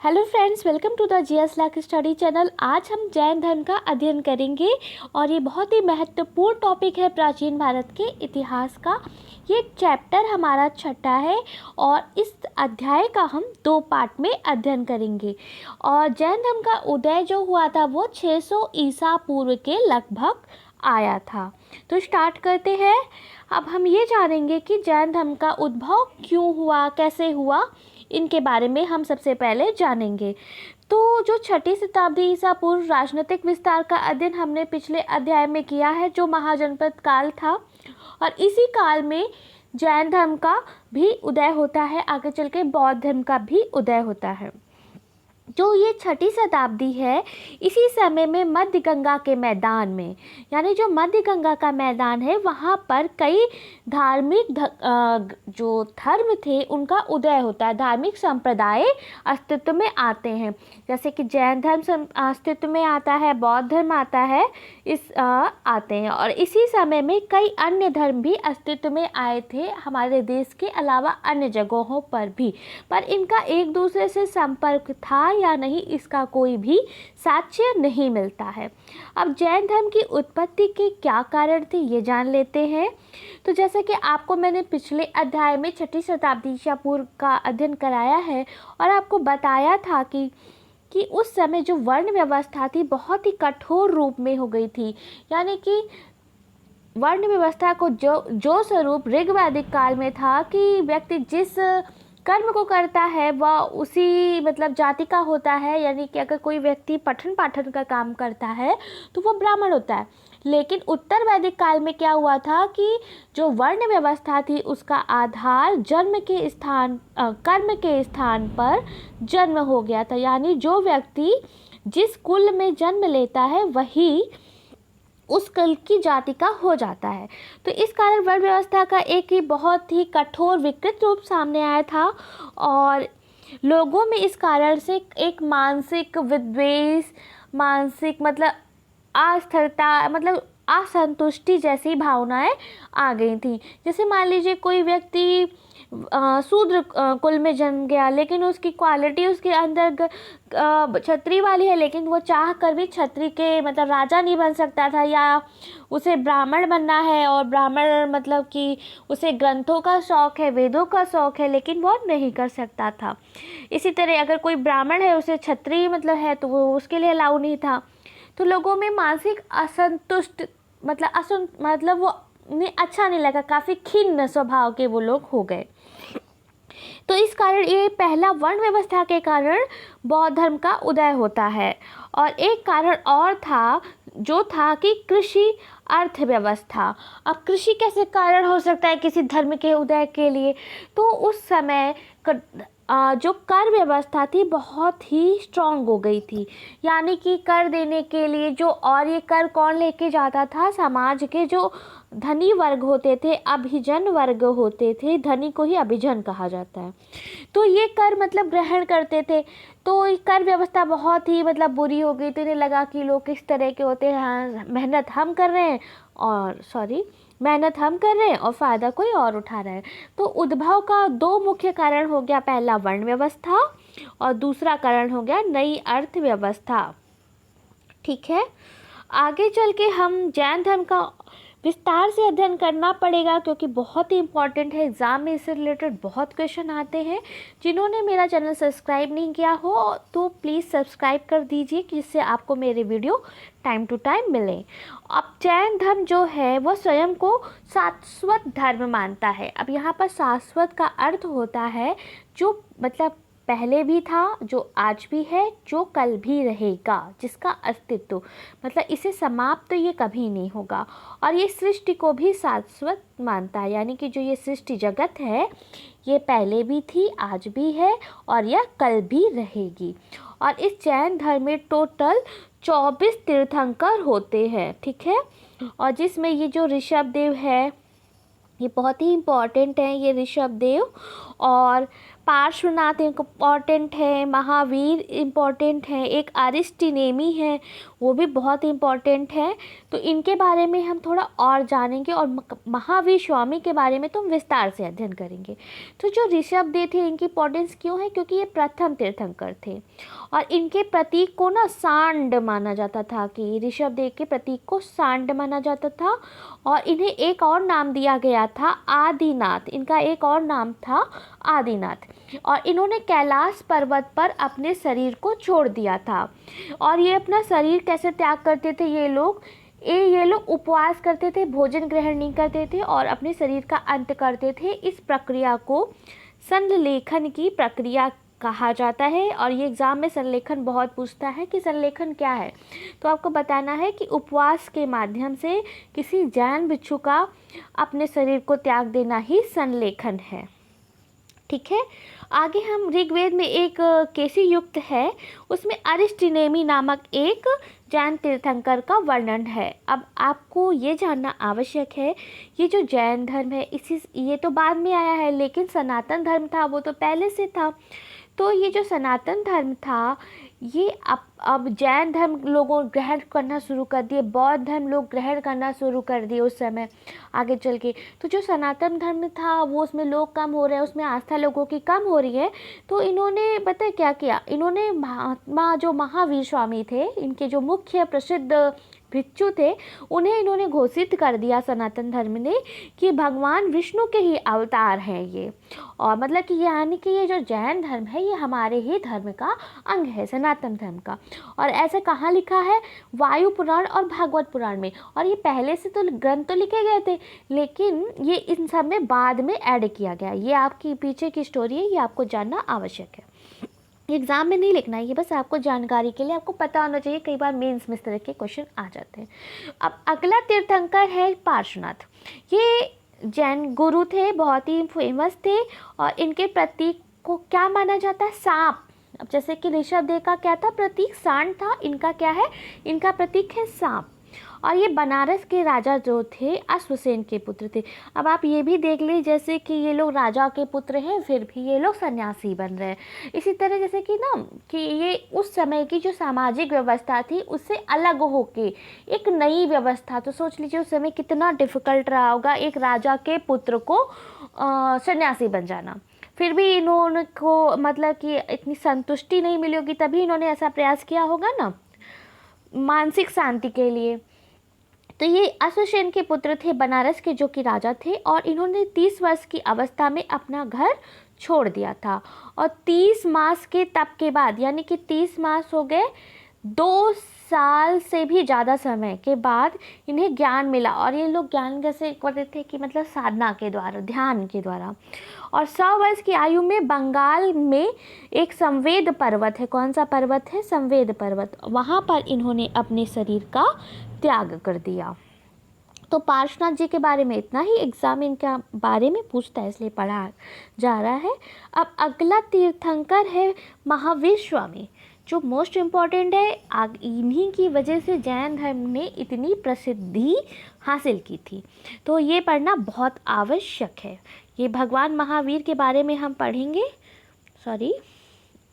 Hello friends, welcome to the GS like study channel. आज हम जैन धर्म का अध्ययन करेंगे और ये बहुत ही महत्वपूर्ण टॉपिक है प्राचीन भारत के इतिहास का। ये चैप्टर हमारा छठा है और इस अध्याय का हम 2 पार्ट में अध्ययन करेंगे। और जैन धर्म का उदय जो हुआ था वो 600 ईसा पूर्व के लगभग आया था। तो स्टार्ट करते हैं। अब हम ये जानेंगे कि जैन धर्म का उद्भव क्यों हुआ, कैसे हुआ, इनके बारे में हम सबसे पहले जानेंगे। तो जो 6ठी शताब्दी ईसा पूर्व राजनीतिक विस्तार का अध्ययन हमने पिछले अध्याय में किया है, जो महाजनपद काल था, और इसी काल में जैन धर्म का भी उदय होता है। आगे चल के बौद्ध धर्म का भी उदय होता है। जो ये 6ठी शताब्दी है, इसी समय में मध्य गंगा के मैदान में, यानी जो मध्य गंगा का मैदान है, वहाँ पर कई धार्मिक जो धर्म थे उनका उदय होता है। धार्मिक संप्रदाय अस्तित्व में आते हैं, जैसे कि जैन धर्म अस्तित्व में आता है, बौद्ध धर्म आता है, आते हैं। और इसी समय में कई अन्य धर्म भी अस्तित्व में आए थे, हमारे देश के अलावा अन्य जगहों पर भी। पर इनका एक दूसरे से संपर्क था या नहीं, इसका कोई भी साक्ष्य नहीं मिलता है। अब जैन धर्म की उत्पत्ति के क्या कारण थे, ये जान लेते हैं। तो जैसा कि आपको मैंने पिछले अध्याय में 6ठी शताब्दी ईसा पूर्व का अध्ययन कराया है और आपको बताया था कि उस समय जो वर्ण व्यवस्था थी बहुत ही कठोर रूप में हो गई थी। यानी कि वर्ण व्यवस्था को जो स्वरूप ऋग्वैदिक काल में था कि व्यक्ति जिस कर्म को करता है वह उसी जाति का होता है। यानी कि अगर कोई व्यक्ति पठन पाठन का काम करता है तो वो ब्राह्मण होता है। लेकिन उत्तर वैदिक काल में क्या हुआ था कि जो वर्ण व्यवस्था थी उसका आधार कर्म के स्थान पर जन्म हो गया था। यानी जो व्यक्ति जिस कुल में जन्म लेता है वही उस कुल की जाति का हो जाता है। तो इस कारण वर्ण व्यवस्था का एक ही बहुत ही कठोर विकृत रूप सामने आया था और लोगों में इस कारण से एक मानसिक विद्वेष, मानसिक अस्थिरता, असंतुष्टि जैसी भावनाएं आ गई थी। जैसे मान लीजिए कोई व्यक्ति शूद्र कुल में जन्म गया, लेकिन उसकी क्वालिटी उसके अंदर क्षत्रिय वाली है, लेकिन वो चाह कर भी क्षत्रिय के राजा नहीं बन सकता था, या उसे ब्राह्मण बनना है और ब्राह्मण कि उसे ग्रंथों का शौक़ है, वेदों का शौक़ है, लेकिन वो नहीं कर सकता था। इसी तरह अगर कोई ब्राह्मण है, उसे क्षत्रिय है, तो वो उसके लिए अलाउ नहीं था। तो लोगों में मानसिक असंतुष्ट वो अच्छा नहीं लगा, काफ़ी खिन्न स्वभाव के वो लोग हो गए। तो इस कारण ये पहला वर्ण व्यवस्था के कारण बौद्ध धर्म का उदय होता है। और एक कारण और था जो था कि कृषि अर्थव्यवस्था। अब कृषि कैसे कारण हो सकता है किसी धर्म के उदय के लिए? तो उस समय जो कर व्यवस्था थी बहुत ही स्ट्रॉन्ग हो गई थी। यानी कि कर देने के लिए और ये कर कौन लेके जाता था? समाज के जो धनी वर्ग होते थे, अभिजन वर्ग होते थे, धनी को ही अभिजन कहा जाता है, तो ये कर ग्रहण करते थे। तो कर व्यवस्था बहुत ही बुरी हो गई। तो इन्हें लगा कि लोग किस तरह के होते हैं, मेहनत हम कर रहे हैं और फ़ायदा कोई और उठा रहा है। तो उद्भव का 2 मुख्य कारण हो गया, पहला वर्ण व्यवस्था और दूसरा कारण हो गया नई अर्थव्यवस्था। ठीक है, आगे चल के हम जैन धर्म का विस्तार से अध्ययन करना पड़ेगा क्योंकि बहुत ही इम्पॉर्टेंट है। एग्ज़ाम में इससे रिलेटेड बहुत क्वेश्चन आते हैं। जिन्होंने मेरा चैनल सब्सक्राइब नहीं किया हो तो प्लीज़ सब्सक्राइब कर दीजिए, जिससे आपको मेरे वीडियो टाइम टू टाइम मिले। अब जैन धर्म जो है वो स्वयं को शाश्वत धर्म मानता है। अब यहाँ पर शाश्वत का अर्थ होता है जो पहले भी था, जो आज भी है, जो कल भी रहेगा, जिसका अस्तित्व इसे समाप्त ये कभी नहीं होगा। और ये सृष्टि को भी शाश्वत मानता है। यानी कि जो ये सृष्टि जगत है ये पहले भी थी, आज भी है और यह कल भी रहेगी। और इस जैन धर्म में टोटल 24 तीर्थंकर होते हैं। ठीक है, और जिसमें ये जो ऋषभ देव है ये बहुत ही इम्पॉर्टेंट है, ये ऋषभ देव, और पार्श्वनाथ इम्पॉर्टेंट है, महावीर इम्पॉर्टेंट है, एक अरिस्टनेमी है वो भी बहुत इम्पॉर्टेंट है। तो इनके बारे में हम थोड़ा और जानेंगे और महावीर स्वामी के बारे में तो हम विस्तार से अध्ययन करेंगे। तो जो ऋषभदेव थे इनकी इम्पोर्टेंस क्यों है, क्योंकि ये प्रथम तीर्थंकर थे और इनके प्रतीक को ना सांड माना जाता था, कि ऋषभदेव के प्रतीक को सांड माना जाता था। और इन्हें एक और नाम दिया गया था आदिनाथ, इनका एक और नाम था आदिनाथ। और इन्होंने कैलाश पर्वत पर अपने शरीर को छोड़ दिया था। और ये अपना शरीर कैसे त्याग करते थे ये लोग उपवास करते थे, भोजन ग्रहण नहीं करते थे और अपने शरीर का अंत करते थे। इस प्रक्रिया को संलेखन की प्रक्रिया कहा जाता है। और ये एग्ज़ाम में संलेखन बहुत पूछता है कि संलेखन क्या है, तो आपको बताना है कि उपवास के माध्यम से किसी जैन भिक्षु का अपने शरीर को त्याग देना ही संलेखन है। ठीक है, आगे हम ऋग्वेद में एक केसी युक्त है, उसमें अरिस्टनेमी नामक एक जैन तीर्थंकर का वर्णन है। अब आपको ये जानना आवश्यक है, ये जो जैन धर्म है ये तो बाद में आया है, लेकिन सनातन धर्म था वो तो पहले से था। तो ये जो सनातन धर्म था ये अब जैन धर्म लोगों ग्रहण करना शुरू कर दिए, बौद्ध धर्म लोग ग्रहण करना शुरू कर दिए उस समय आगे चल के। तो जो सनातन धर्म था वो उसमें लोग कम हो रहे हैं, उसमें आस्था लोगों की कम हो रही है। तो इन्होंने पता क्या किया, इन्होंने महात्मा जो महावीर स्वामी थे, इनके जो मुख्य प्रसिद्ध भिक्षु थे, उन्हें इन्होंने घोषित कर दिया सनातन धर्म ने कि भगवान विष्णु के ही अवतार हैं ये। और मतलब कि यानी कि ये जो जैन धर्म है ये हमारे ही धर्म का अंग है, सनातन धर्म का। और ऐसा कहाँ लिखा है, वायु पुराण और भागवत पुराण में। और ये पहले से तो ग्रंथ तो लिखे गए थे, लेकिन ये इन सब में बाद में ऐड किया गया। ये आपकी पीछे की स्टोरी है, ये आपको जानना आवश्यक है। एग्ज़ाम में नहीं लिखना है, ये बस आपको जानकारी के लिए आपको पता होना चाहिए, कई बार मेंस में इस तरह के क्वेश्चन आ जाते हैं। अब अगला तीर्थंकर है पार्श्वनाथ। ये जैन गुरु थे, बहुत ही फेमस थे और इनके प्रतीक को क्या माना जाता है, सांप। अब जैसे कि ऋषभदेव का क्या था प्रतीक, सांड था, इनका क्या है, इनका प्रतीक है सांप। और ये बनारस के राजा जो थे अश्वसेन के पुत्र थे। अब आप ये भी देख लीजिए, जैसे कि ये लोग राजा के पुत्र हैं फिर भी ये लोग सन्यासी बन रहे हैं। इसी तरह जैसे कि ना कि ये उस समय की जो सामाजिक व्यवस्था थी उससे अलग होके एक नई व्यवस्था, तो सोच लीजिए उस समय कितना डिफ़िकल्ट रहा होगा एक राजा के पुत्र को सन्यासी बन जाना। फिर भी इन्होंने को मतलब कि इतनी संतुष्टि नहीं मिली होगी, तभी इन्होंने ऐसा प्रयास किया होगा ना मानसिक शांति के लिए। तो ये अश्वसेन के पुत्र थे बनारस के, जो कि राजा थे, और इन्होंने 30 वर्ष की अवस्था में अपना घर छोड़ दिया था। और 30 मास के तप के बाद, यानी कि 30 मास हो गए, 2 साल से भी ज़्यादा समय के बाद इन्हें ज्ञान मिला। और ये लोग ज्ञान कैसे करते थे कि मतलब साधना के द्वारा, ध्यान के द्वारा। और 100 वर्ष की आयु में बंगाल में एक संवेद पर्वत है, कौन सा पर्वत है, संवेद पर्वत, वहाँ पर इन्होंने अपने शरीर का त्याग कर दिया। तो पार्श्वनाथ जी के बारे में इतना ही, एग्जाम इनका बारे में पूछता है इसलिए पढ़ा जा रहा है। अब अगला तीर्थंकर है महावीर स्वामी, जो मोस्ट इम्पॉर्टेंट है। इन्हीं की वजह से जैन धर्म ने इतनी प्रसिद्धि हासिल की थी, तो ये पढ़ना बहुत आवश्यक है। ये भगवान महावीर के बारे में हम पढ़ेंगे,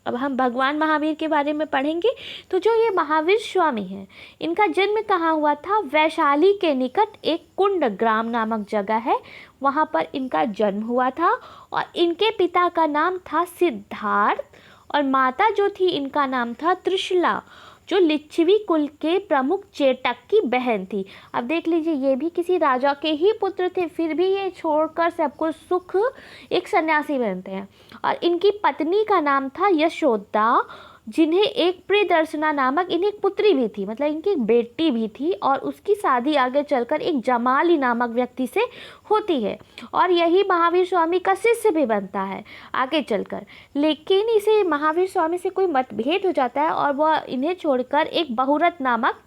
अब हम भगवान महावीर के बारे में पढ़ेंगे। तो जो ये महावीर स्वामी हैं, इनका जन्म कहाँ हुआ था, वैशाली के निकट एक कुंड ग्राम नामक जगह है, वहाँ पर इनका जन्म हुआ था। और इनके पिता का नाम था सिद्धार्थ और माता जो थी इनका नाम था त्रिशला, जो लिच्छवी कुल के प्रमुख चेटक की बहन थी। अब देख लीजिए, ये भी किसी राजा के ही पुत्र थे, फिर भी ये छोड़कर सबको सुख एक सन्यासी बनते हैं। और इनकी पत्नी का नाम था यशोदा, जिन्हें एक प्रियदर्शना नामक इन्हें एक पुत्री भी थी, मतलब इनकी बेटी भी थी। और उसकी शादी आगे चलकर एक जमाली नामक व्यक्ति से होती है, और यही महावीर स्वामी का शिष्य भी बनता है आगे चलकर। लेकिन इसे महावीर स्वामी से कोई मतभेद हो जाता है और वह इन्हें छोड़कर एक बहुरत नामक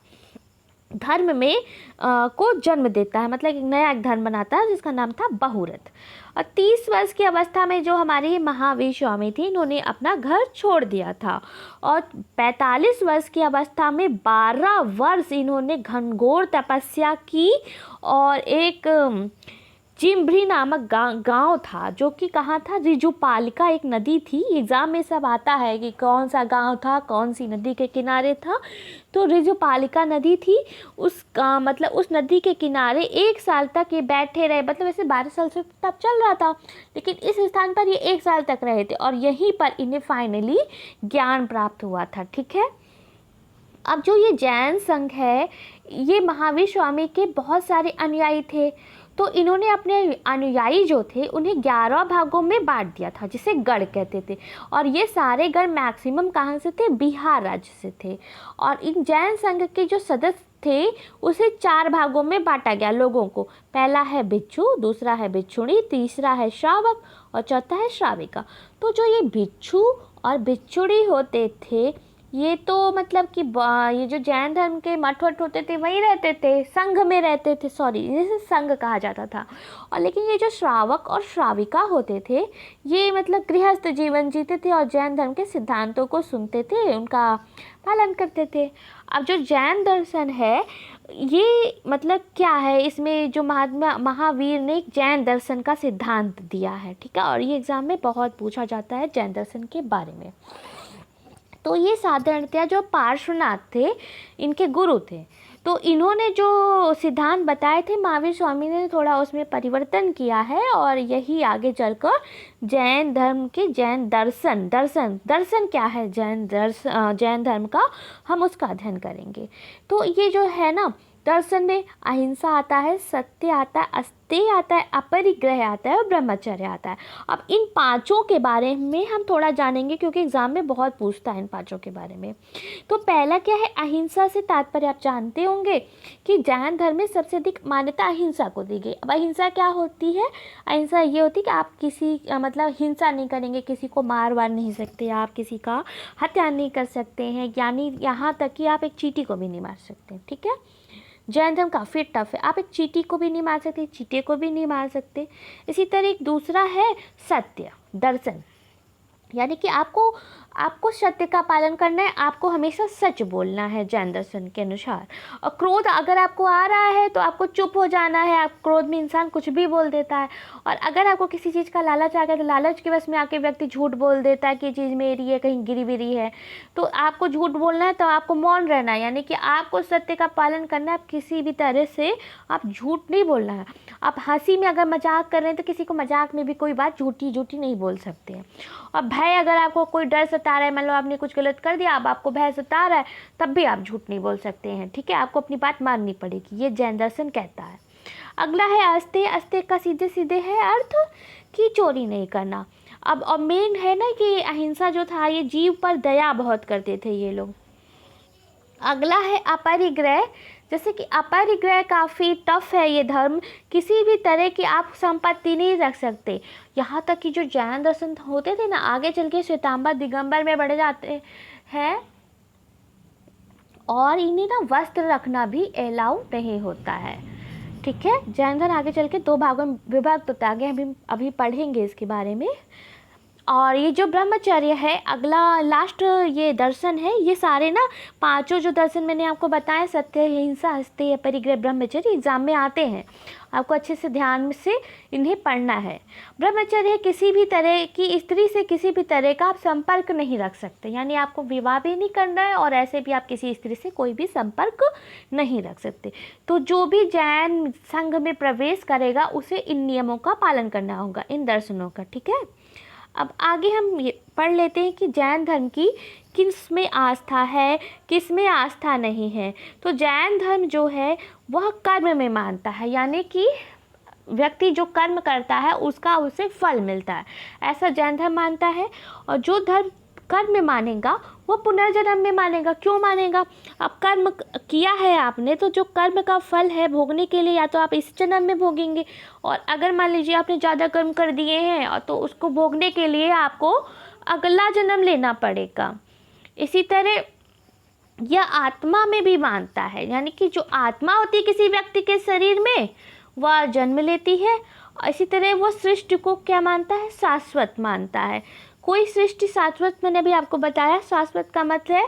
धर्म में को जन्म देता है, मतलब एक नया एक धर्म बनाता है जिसका नाम था बहुरत। और 30 वर्ष की अवस्था में जो हमारे महावीर स्वामी थे, इन्होंने अपना घर छोड़ दिया था। और 45 वर्ष की अवस्था में 12 वर्ष इन्होंने घनघोर तपस्या की और एक जिम्भ्री नामक गांव था, जो कि कहाँ था, ऋजुपालिका एक नदी थी। एग्ज़ाम में सब आता है कि कौन सा गांव था, कौन सी नदी के किनारे था। तो ऋजुपालिका नदी थी, मतलब उस नदी के किनारे 1 साल तक ये बैठे रहे। मतलब वैसे 12 साल से तब चल रहा था, लेकिन इस स्थान पर ये 1 साल तक रहे थे और यहीं पर इन्हें फाइनली ज्ञान प्राप्त हुआ था। ठीक है। अब जो ये जैन संघ है, ये महावीर स्वामी के बहुत सारे अनुयायी थे। तो इन्होंने अपने अनुयायी जो थे उन्हें 11 भागों में बांट दिया था, जिसे गढ़ कहते थे। और ये सारे गढ़ मैक्सिमम कहाँ से थे, बिहार राज्य से थे। और इन जैन संघ के जो सदस्य थे उसे 4 भागों में बांटा गया लोगों को। पहला है भिक्षु, दूसरा है भिक्षुणी, तीसरा है श्रावक और चौथा है श्राविका। तो जो ये भिक्षु और भिक्षुणी होते थे, ये तो मतलब कि ये जो जैन धर्म के मठ वठ होते थे वहीं रहते थे, संघ में रहते थे, सॉरी जिसे संघ कहा जाता था। और लेकिन ये जो श्रावक और श्राविका होते थे, ये मतलब गृहस्थ जीवन जीते थे और जैन धर्म के सिद्धांतों को सुनते थे, उनका पालन करते थे। अब जो जैन दर्शन है, ये मतलब क्या है, इसमें जो महात्मा महावीर ने एक जैन दर्शन का सिद्धांत दिया है। ठीक है। और ये एग्ज़ाम में बहुत पूछा जाता है जैन दर्शन के बारे में। तो ये साधारणतया जो पार्श्वनाथ थे, इनके गुरु थे। तो इन्होंने जो सिद्धांत बताए थे, महावीर स्वामी ने थोड़ा उसमें परिवर्तन किया है और यही आगे चलकर जैन धर्म के जैन दर्शन क्या है जैन धर्म का, हम उसका अध्ययन करेंगे। तो ये जो है ना, दर्शन में अहिंसा आता है, सत्य आता है, अस्तेय आता है, अपरिग्रह आता है और ब्रह्मचर्य आता है। अब इन पांचों के बारे में हम थोड़ा जानेंगे, क्योंकि एग्जाम में बहुत पूछता है इन पांचों के बारे में। तो पहला क्या है, अहिंसा से तात्पर्य आप जानते होंगे कि जैन धर्म में सबसे अधिक मान्यता अहिंसा को दी गई। अब अहिंसा क्या होती है, अहिंसा ये होती है कि आप किसी मतलब हिंसा नहीं करेंगे, किसी को मार वार नहीं सकते, आप किसी का हत्या नहीं कर सकते हैं, यानी यहाँ तक कि आप एक चींटी को भी नहीं मार सकते। ठीक है। जैन धर्म काफ़ी टफ है, आप एक चींटी को भी नहीं मार सकते, चींटे को भी नहीं मार सकते। इसी तरह एक दूसरा है सत्य दर्शन, यानी कि आपको सत्य का पालन करना है, आपको हमेशा सच बोलना है जैन दर्शन के अनुसार। और क्रोध अगर आपको आ रहा है तो आपको चुप हो जाना है, आप क्रोध में इंसान कुछ भी बोल देता है। और अगर आपको किसी चीज़ का लालच आ गया तो लालच के वश में आके व्यक्ति झूठ बोल देता है कि ये चीज़ मेरी है, कहीं गिरी बिरी है। तो आपको झूठ बोलना है तो आपको मौन रहना है, यानी कि आपको सत्य का पालन करना है। आप किसी भी तरह से आप झूठ नहीं बोलना है। आप हंसी में अगर मजाक कर रहे हैं तो किसी को मजाक में भी कोई बात झूठी नहीं बोल सकते हैं। और भय, अगर आपको कोई डर सता रहा है, मान लो आपने कुछ गलत कर दिया, अब आपको भय सता रहा है, तब भी आप झूठ नहीं बोल सकते हैं। ठीक है। आपको अपनी बात माननी पड़ेगी, ये जैन दर्शन कहता है। अगला है अस्तेय। अस्तेय का सीधे सीधे है अर्थ कि चोरी नहीं करना। अब और मेन है ना कि अहिंसा जो था, ये जीव पर दया बहुत करते थे ये लोग। अगला है अपरिग्रह। जैसे कि अपरिग्रह काफ़ी टफ है ये धर्म, किसी भी तरह की आप संपत्ति नहीं रख सकते। यहाँ तक कि जो जैन दर्शन होते थे ना, आगे चल के श्वेतांबर दिगंबर में बढ़ जाते हैं और इन्हें ना वस्त्र रखना भी अलाउ नहीं होता है। ठीक है। जैन धर्म आगे चल के 2 भागों में विभक्त होता है, आगे अभी पढ़ेंगे इसके बारे में। और ये जो ब्रह्मचर्य है, अगला लास्ट ये दर्शन है, ये सारे ना पांचों जो दर्शन मैंने आपको बताया, सत्य, हिंसा, अस्तेय, परिग्रह, ब्रह्मचर्य, एग्जाम में आते हैं। आपको अच्छे से ध्यान से इन्हें पढ़ना है। ब्रह्मचर्य किसी भी तरह की स्त्री से किसी भी तरह का आप संपर्क नहीं रख सकते, यानी आपको विवाह भी नहीं करना है और ऐसे भी आप किसी स्त्री से कोई भी संपर्क नहीं रख सकते। तो जो भी जैन संघ में प्रवेश करेगा उसे इन नियमों का पालन करना होगा, इन दर्शनों का। ठीक है। अब आगे हम ये पढ़ लेते हैं कि जैन धर्म की किस में आस्था है, किस में आस्था नहीं है। तो जैन धर्म जो है वह कर्म में मानता है, यानी कि व्यक्ति जो कर्म करता है उसका उसे फल मिलता है, ऐसा जैन धर्म मानता है। और जो धर्म कर्म में मानेगा वो पुनर्जन्म में मानेगा। क्यों मानेगा? अब कर्म किया है आपने, तो जो कर्म का फल है भोगने के लिए या तो आप इस जन्म में भोगेंगे, और अगर मान लीजिए आपने ज़्यादा कर्म कर दिए हैं तो उसको भोगने के लिए आपको अगला जन्म लेना पड़ेगा। इसी तरह यह आत्मा में भी मानता है, यानी कि जो आत्मा होती है किसी व्यक्ति के शरीर में वह जन्म लेती है। इसी तरह वो सृष्टि को क्या मानता है? शाश्वत मानता है। कोई सृष्टि शाश्वत, मैंने भी आपको बताया, शाश्वत का मतलब है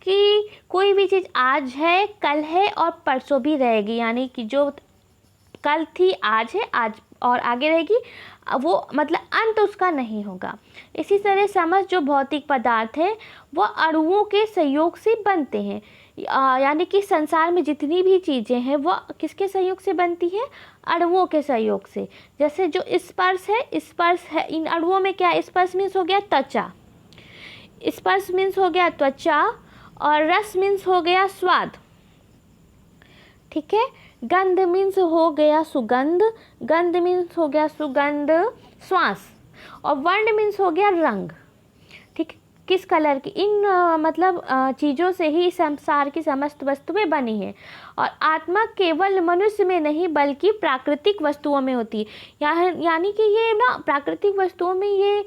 कि कोई भी चीज़ आज है, कल है और परसों भी रहेगी, यानी कि जो कल थी आज है, आज और आगे रहेगी, वो मतलब अंत उसका नहीं होगा। इसी तरह समस्त जो भौतिक पदार्थ है वह अणुओं के सहयोग से बनते हैं, यानी कि संसार में जितनी भी चीज़ें हैं वह किसके सहयोग से बनती हैं, अणुओं के सहयोग से। जैसे जो स्पर्श है इन अणुओं में क्या, स्पर्श मीन्स हो गया त्वचा, स्पर्श मीन्स हो गया त्वचा, और रस मीन्स हो गया स्वाद, ठीक है। गंध मीन्स हो गया सुगंध, गंध मीन्स हो गया सुगंध श्वास, और वर्ण मीन्स हो गया रंग, ठीक। किस कलर की, इन मतलब चीज़ों से ही संसार की समस्त वस्तुएं बनी हैं। और आत्मा केवल मनुष्य में नहीं बल्कि प्राकृतिक वस्तुओं में होती है, यानी कि ये ना प्राकृतिक वस्तुओं में ये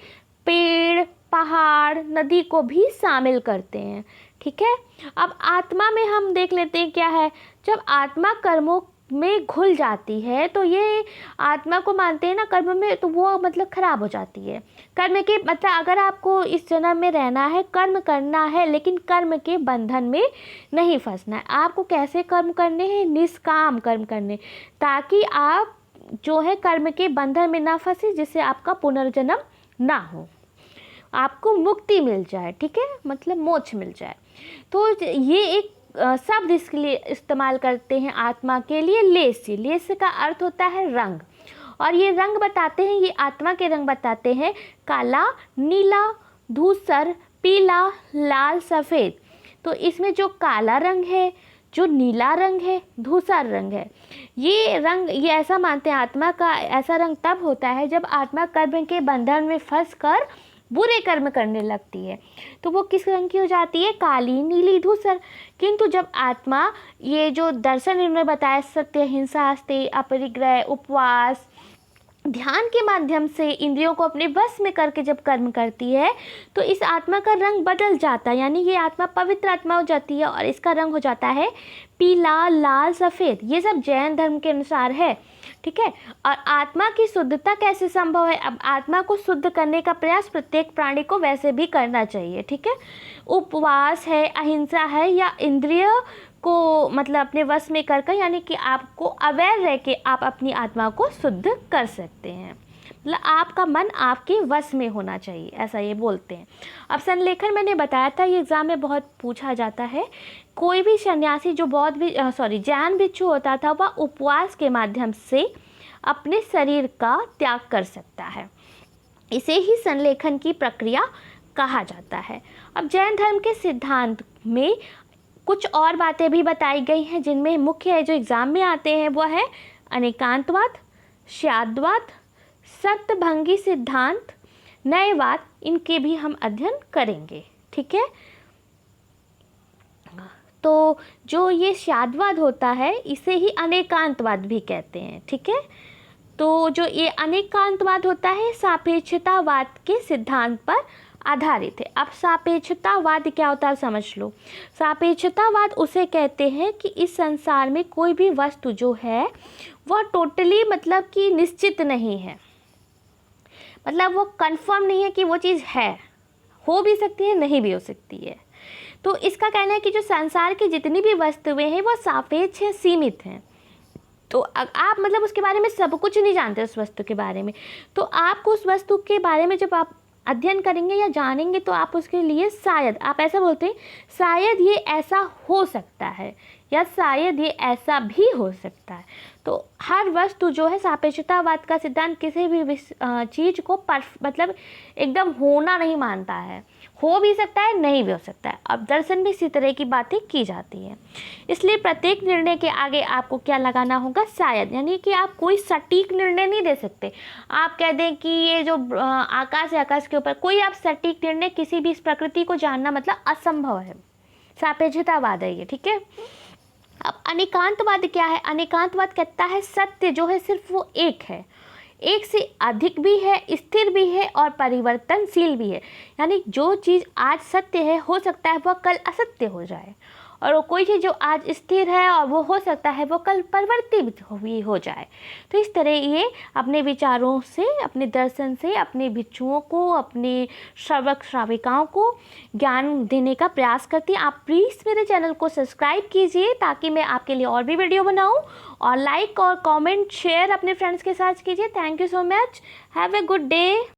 पेड़ पहाड़ नदी को भी शामिल करते हैं, ठीक है। अब आत्मा में हम देख लेते हैं क्या है। जब आत्मा कर्मों में घुल जाती है तो ये आत्मा को मानते हैं ना कर्म में, तो वो मतलब खराब हो जाती है। कर्म के मतलब अगर आपको इस जन्म में रहना है, कर्म करना है, लेकिन कर्म के बंधन में नहीं फंसना है। आपको कैसे कर्म करने हैं, निष्काम कर्म करने, ताकि आप जो है कर्म के बंधन में ना फंसे, जिससे आपका पुनर्जन्म ना हो, आपको मुक्ति मिल जाए, ठीक है, मतलब मोक्ष मिल जाए। तो ये एक शब्द इसके लिए इस्तेमाल करते हैं आत्मा के लिए, लेस्य। लेस्य का अर्थ होता है रंग, और ये रंग बताते हैं, ये आत्मा के रंग बताते हैं, काला, नीला, धूसर, पीला, लाल, सफ़ेद। तो इसमें जो काला रंग है, जो नीला रंग है, धूसर रंग है, ये रंग ये ऐसा मानते हैं आत्मा का ऐसा रंग तब होता है जब आत्मा कर्म के बंधन में फंस कर बुरे कर्म करने लगती है, तो वो किस रंग की हो जाती है, काली, नीली, धूसर। किंतु जब आत्मा ये जो दर्शन इन्होंने बताया, सत्य, अहिंसा, आस्ते, अपरिग्रह, उपवास, ध्यान के माध्यम से इंद्रियों को अपने वश में करके जब कर्म करती है, तो इस आत्मा का रंग बदल जाता है, यानी ये आत्मा पवित्र आत्मा हो जाती है, और इसका रंग हो जाता है पीला, लाल, सफ़ेद। ये सब जैन धर्म के अनुसार है, ठीक है। और आत्मा की शुद्धता कैसे संभव है, अब आत्मा को शुद्ध करने का प्रयास प्रत्येक प्राणी को वैसे भी करना चाहिए, ठीक है। उपवास है, अहिंसा है, या इंद्रिय को मतलब अपने वश में कर यानी कि आपको अवेयर रह के आप अपनी आत्मा को शुद्ध कर सकते हैं, मतलब आपका मन आपके वश में होना चाहिए, ऐसा ये बोलते हैं। अब संलेखन मैंने बताया था, ये एग्ज़ाम में बहुत पूछा जाता है। कोई भी सन्यासी जो जैन भिक्षु होता था, वह उपवास के माध्यम से अपने शरीर का त्याग कर सकता है, इसे ही संलेखन की प्रक्रिया कहा जाता है। अब जैन धर्म के सिद्धांत में कुछ और बातें भी बताई गई हैं, जिनमें मुख्य जो एग्ज़ाम में आते हैं वो है अनेकांतवाद, श्याद्वाद, सप्तभंगी सिद्धांत, न्यायवाद, इनके भी हम अध्ययन करेंगे, ठीक है। तो जो ये श्याद्वाद होता है इसे ही अनेकांतवाद भी कहते हैं, ठीक है। तो जो ये अनेकांतवाद होता है सापेक्षतावाद के सिद्धांत पर आधारित है। अब सापेक्षतावाद क्या होता है समझ लो। सापेक्षतावाद उसे कहते हैं कि इस संसार में कोई भी वस्तु जो है वह टोटली मतलब कि निश्चित नहीं है, मतलब वो कंफर्म नहीं है कि वो चीज़ है, हो भी सकती है नहीं भी हो सकती है। तो इसका कहना है कि जो संसार की जितनी भी वस्तुएं हैं वो सापेक्ष हैं, सीमित हैं। तो आप मतलब उसके बारे में सब कुछ नहीं जानते उस वस्तु के बारे में, तो आपको उस वस्तु के बारे में जब आप अध्ययन करेंगे या जानेंगे तो आप उसके लिए शायद आप ऐसा बोलते हैं, शायद ये ऐसा हो सकता है या शायद ये ऐसा भी हो सकता है। तो हर वस्तु जो है सापेक्षतावाद का सिद्धांत किसी भी चीज़ को मतलब एकदम होना नहीं मानता है, हो भी सकता है नहीं भी हो सकता है। अब दर्शन में इसी तरह की बातें की जाती हैं, इसलिए प्रत्येक निर्णय के आगे आपको क्या लगाना होगा, शायद, यानी कि आप कोई सटीक निर्णय नहीं दे सकते। आप कह दें कि ये जो आकाश है, आकाश के ऊपर, कोई आप सटीक निर्णय किसी भी इस प्रकृति को जानना मतलब असंभव है, सापेक्षतावाद है ये, ठीक है। अब अनेकांतवाद क्या है, अनेकांतवाद कहता है सत्य जो है सिर्फ वो एक है, एक से अधिक भी है, स्थिर भी है और परिवर्तनशील भी है। यानी जो चीज़ आज सत्य है हो सकता है वह कल असत्य हो जाए, और वो कोई चीज़ जो आज स्थिर है और वो हो सकता है वो कल परिवर्तित भी हो जाए। तो इस तरह ये अपने विचारों से, अपने दर्शन से अपने भिक्षुओं को, अपने श्रावक श्राविकाओं को ज्ञान देने का प्रयास करती है। आप प्लीज़ मेरे चैनल को सब्सक्राइब कीजिए ताकि मैं आपके लिए और भी वीडियो बनाऊं, और लाइक और कमेंट शेयर अपने फ्रेंड्स के साथ कीजिए। Thank you so much, have a good day.